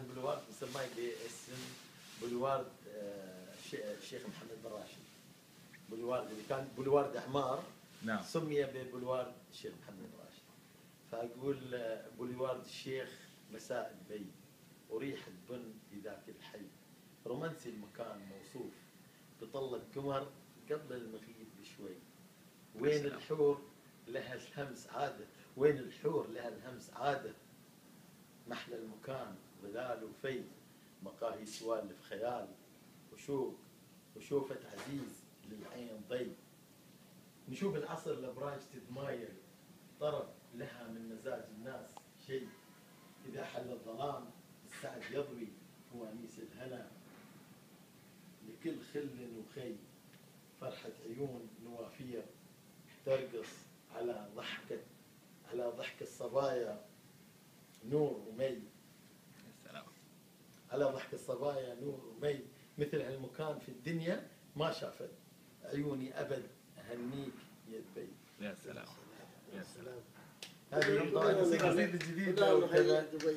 عن بولوارد مسماه باسم بولوارد الشيخ محمد بن راشد. بولوارد اللي كان بولوارد حمار نعم. سمي ببولوارد الشيخ محمد بن راشد. فأقول بولوارد الشيخ مساء البي وريحة بن في ذاك الحي، رومانسي المكان موصوف بطلة قمر قبل المغيب بشوي. وين الحور لها الهمس عادة، وين الحور لها الهمس عادة، محلى المكان ظلال وفي، مقاهي سوالف خيال وشوق وشوفة عزيز للعين ضي. نشوف العصر الأبراج تتمايل، طرب لها من مزاج الناس شيء، إذا حل الظلام السعد يضوي فوانيس الهنا، لكل خل وخي فرحة عيون نوافير ترقص على ضحك الصبايا نور ومي. السلام. على ضحك الصبايا نور ومي، مثل هالمكان في الدنيا ما شافت عيوني أبد، أهنيك يا دبي. يا سلام. يا سلام. هذه طبعا قصيدة جديدة وكذا.